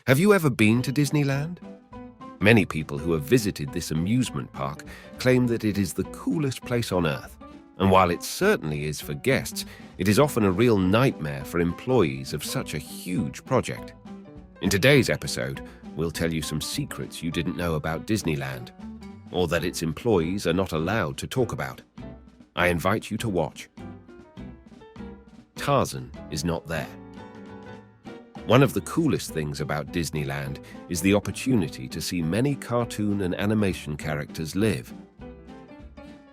Have you ever been to Disneyland? Many people who have visited this amusement park claim that it is the coolest place on earth. And while it certainly is for guests, it is often a real nightmare for employees of such a huge project. In today's episode, we'll tell you some secrets you didn't know about Disneyland, or that its employees are not allowed to talk about. I invite you to watch. Tarzan is not there. One of the coolest things about Disneyland is the opportunity to see many cartoon and animation characters live.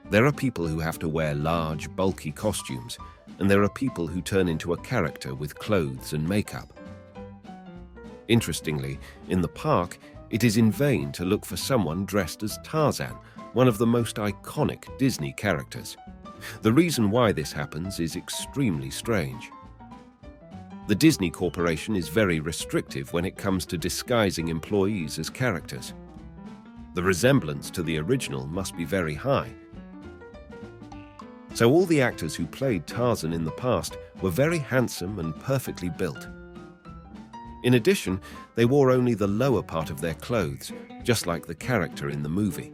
There are people who have to wear large, bulky costumes, and there are people who turn into a character with clothes and makeup. Interestingly, in the park, it is in vain to look for someone dressed as Tarzan, one of the most iconic Disney characters. The reason why this happens is extremely strange. The Disney Corporation is very restrictive when it comes to disguising employees as characters. The resemblance to the original must be very high. So all the actors who played Tarzan in the past were very handsome and perfectly built. In addition, they wore only the lower part of their clothes, just like the character in the movie.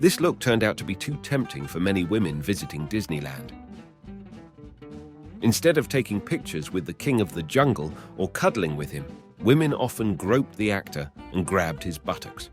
This look turned out to be too tempting for many women visiting Disneyland. Instead of taking pictures with the King of the Jungle or cuddling with him, women often groped the actor and grabbed his buttocks.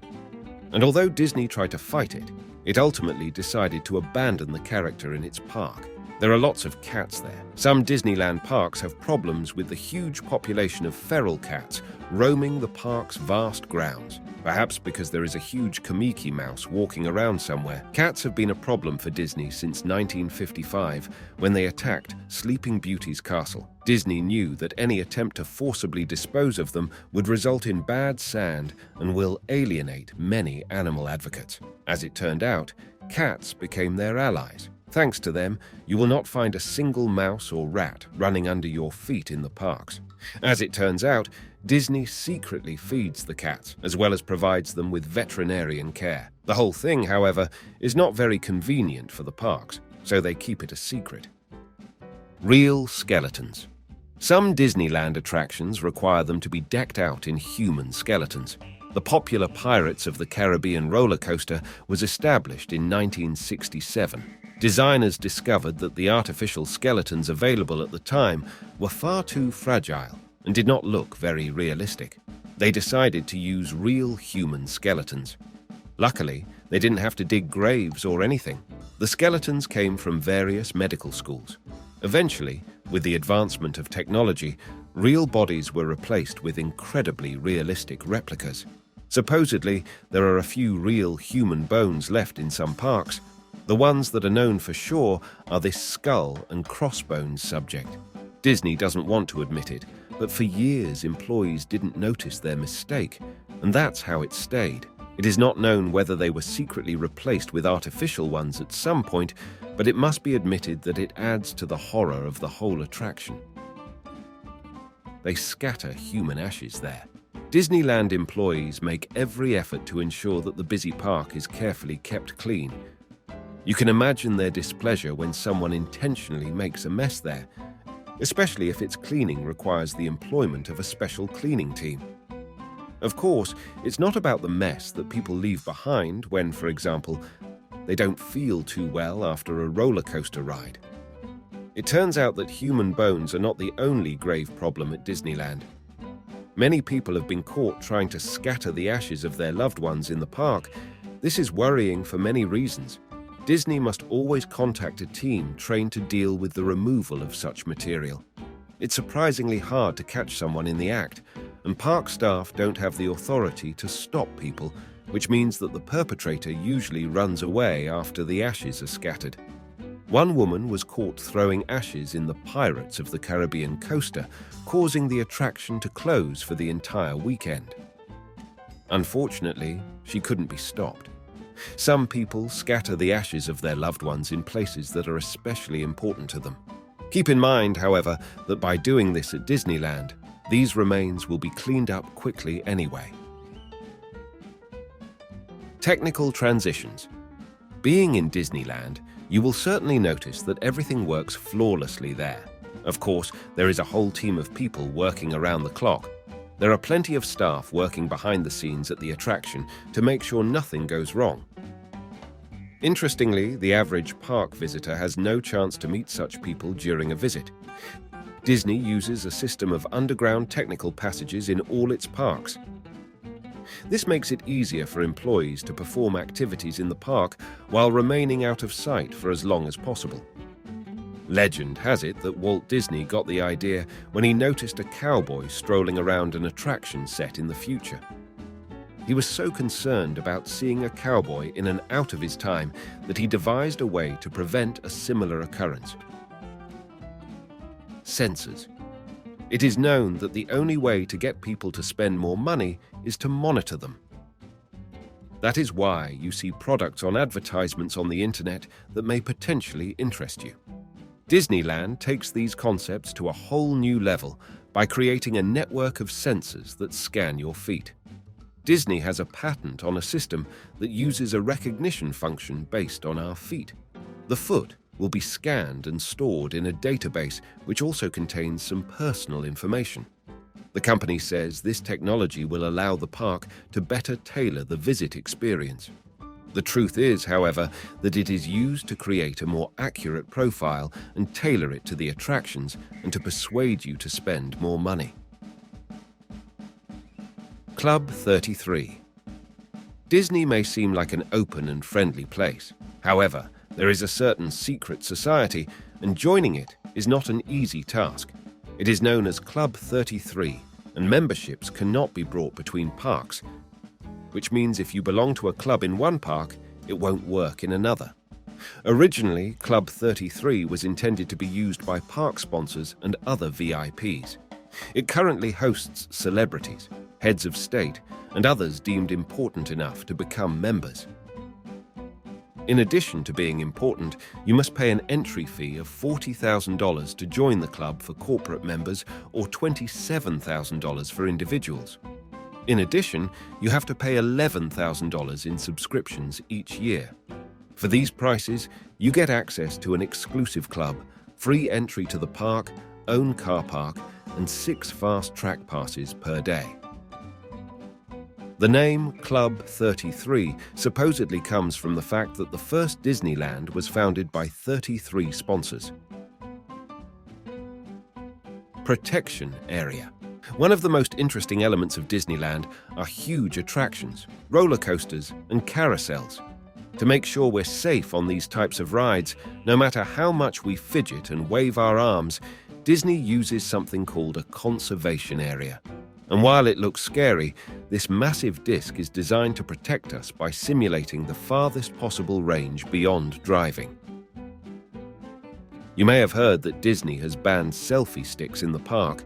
And although Disney tried to fight it, it ultimately decided to abandon the character in its park. There are lots of cats there. Some Disneyland parks have problems with the huge population of feral cats roaming the park's vast grounds. Perhaps because there is a huge Kamiki mouse walking around somewhere. Cats have been a problem for Disney since 1955, when they attacked Sleeping Beauty's castle. Disney knew that any attempt to forcibly dispose of them would result in bad sand and will alienate many animal advocates. As it turned out, cats became their allies. Thanks to them, you will not find a single mouse or rat running under your feet in the parks. As it turns out, Disney secretly feeds the cats, as well as provides them with veterinarian care. The whole thing, however, is not very convenient for the parks, so they keep it a secret. Real skeletons. Some Disneyland attractions require them to be decked out in human skeletons. The popular Pirates of the Caribbean roller coaster was established in 1967. Designers discovered that the artificial skeletons available at the time were far too fragile and did not look very realistic. They decided to use real human skeletons. Luckily, they didn't have to dig graves or anything. The skeletons came from various medical schools. Eventually, with the advancement of technology, real bodies were replaced with incredibly realistic replicas. Supposedly, there are a few real human bones left in some parks. The ones that are known for sure are this skull and crossbones subject. Disney doesn't want to admit it, but for years employees didn't notice their mistake, and that's how it stayed. It is not known whether they were secretly replaced with artificial ones at some point, but it must be admitted that it adds to the horror of the whole attraction. They scatter human ashes there. Disneyland employees make every effort to ensure that the busy park is carefully kept clean. You can imagine their displeasure when someone intentionally makes a mess there, especially if its cleaning requires the employment of a special cleaning team. Of course, it's not about the mess that people leave behind when, for example, they don't feel too well after a roller coaster ride. It turns out that human bones are not the only grave problem at Disneyland. Many people have been caught trying to scatter the ashes of their loved ones in the park. This is worrying for many reasons. Disney must always contact a team trained to deal with the removal of such material. It's surprisingly hard to catch someone in the act, and park staff don't have the authority to stop people, which means that the perpetrator usually runs away after the ashes are scattered. One woman was caught throwing ashes in the Pirates of the Caribbean coaster, causing the attraction to close for the entire weekend. Unfortunately, she couldn't be stopped. Some people scatter the ashes of their loved ones in places that are especially important to them. Keep in mind, however, that by doing this at Disneyland, these remains will be cleaned up quickly anyway. Technical transitions. Being in Disneyland, you will certainly notice that everything works flawlessly there. Of course, there is a whole team of people working around the clock. There are plenty of staff working behind the scenes at the attraction to make sure nothing goes wrong. Interestingly, the average park visitor has no chance to meet such people during a visit. Disney uses a system of underground technical passages in all its parks. This makes it easier for employees to perform activities in the park while remaining out of sight for as long as possible. Legend has it that Walt Disney got the idea when he noticed a cowboy strolling around an attraction set in the future. He was so concerned about seeing a cowboy in and out of his time that he devised a way to prevent a similar occurrence. Sensors. It is known that the only way to get people to spend more money is to monitor them. That is why you see products on advertisements on the internet that may potentially interest you. Disneyland takes these concepts to a whole new level by creating a network of sensors that scan your feet. Disney has a patent on a system that uses a recognition function based on our feet. The foot will be scanned and stored in a database which also contains some personal information. The company says this technology will allow the park to better tailor the visit experience. The truth is, however, that it is used to create a more accurate profile and tailor it to the attractions and to persuade you to spend more money. Club 33. Disney may seem like an open and friendly place. However, there is a certain secret society, and joining it is not an easy task. It is known as Club 33, and memberships cannot be brought between parks, which means if you belong to a club in one park, it won't work in another. Originally, Club 33 was intended to be used by park sponsors and other VIPs. It currently hosts celebrities, heads of state, and others deemed important enough to become members. In addition to being important, you must pay an entry fee of $40,000 to join the club for corporate members or $27,000 for individuals. In addition, you have to pay $11,000 in subscriptions each year. For these prices, you get access to an exclusive club, free entry to the park, own car park, and 6 fast track passes per day. The name Club 33 supposedly comes from the fact that the first Disneyland was founded by 33 sponsors. Protection area. One of the most interesting elements of Disneyland are huge attractions, roller coasters, and carousels. To make sure we're safe on these types of rides, no matter how much we fidget and wave our arms, Disney uses something called a conservation area. And while it looks scary, this massive disc is designed to protect us by simulating the farthest possible range beyond driving. You may have heard that Disney has banned selfie sticks in the park,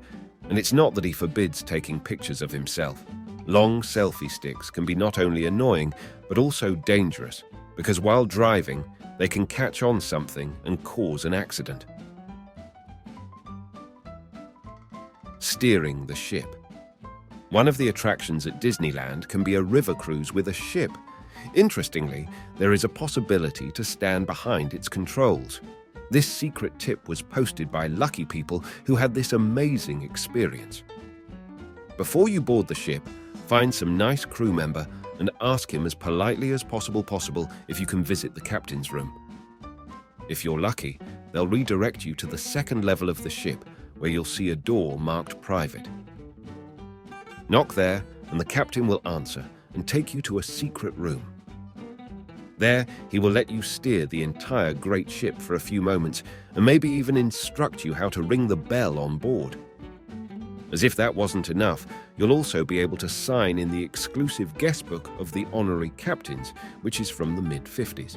and it's not that he forbids taking pictures of himself. Long selfie sticks can be not only annoying, but also dangerous, because while driving, they can catch on something and cause an accident. Steering the ship. One of the attractions at Disneyland can be a river cruise with a ship. Interestingly, there is a possibility to stand behind its controls. This secret tip was posted by lucky people who had this amazing experience. Before you board the ship, find some nice crew member and ask him as politely as possible if you can visit the captain's room. If you're lucky, they'll redirect you to the second level of the ship, where you'll see a door marked private. Knock there, and the captain will answer and take you to a secret room. There, he will let you steer the entire great ship for a few moments and maybe even instruct you how to ring the bell on board. As if that wasn't enough, you'll also be able to sign in the exclusive guest book of the honorary captains, which is from the mid-50s.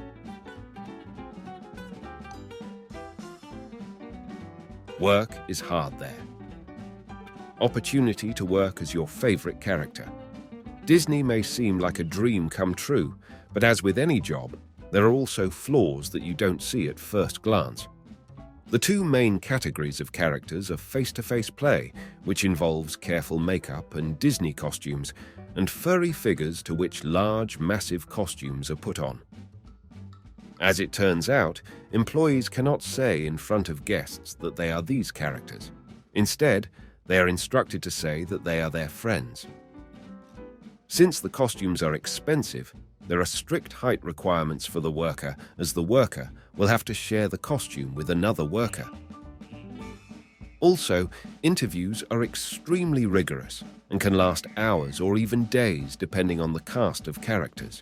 Work is hard there. Opportunity to work as your favorite character. Disney may seem like a dream come true, but as with any job, there are also flaws that you don't see at first glance. The two main categories of characters are face-to-face play, which involves careful makeup and Disney costumes, and furry figures to which large, massive costumes are put on. As it turns out, employees cannot say in front of guests that they are these characters. Instead, They are instructed to say that they are their friends. Since the costumes are expensive, there are strict height requirements for the worker, as the worker will have to share the costume with another worker. Also, interviews are extremely rigorous and can last hours or even days depending on the cast of characters.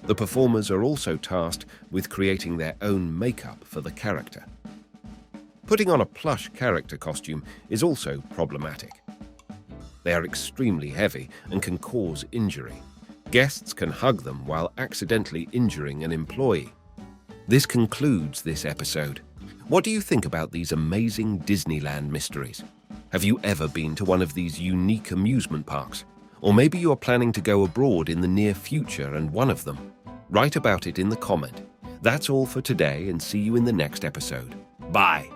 The performers are also tasked with creating their own makeup for the character. Putting on a plush character costume is also problematic. They are extremely heavy and can cause injury. Guests can hug them while accidentally injuring an employee. This concludes this episode. What do you think about these amazing Disneyland mysteries? Have you ever been to one of these unique amusement parks? Or maybe you're planning to go abroad in the near future and one of them? Write about it in the comment. That's all for today, and see you in the next episode. Bye!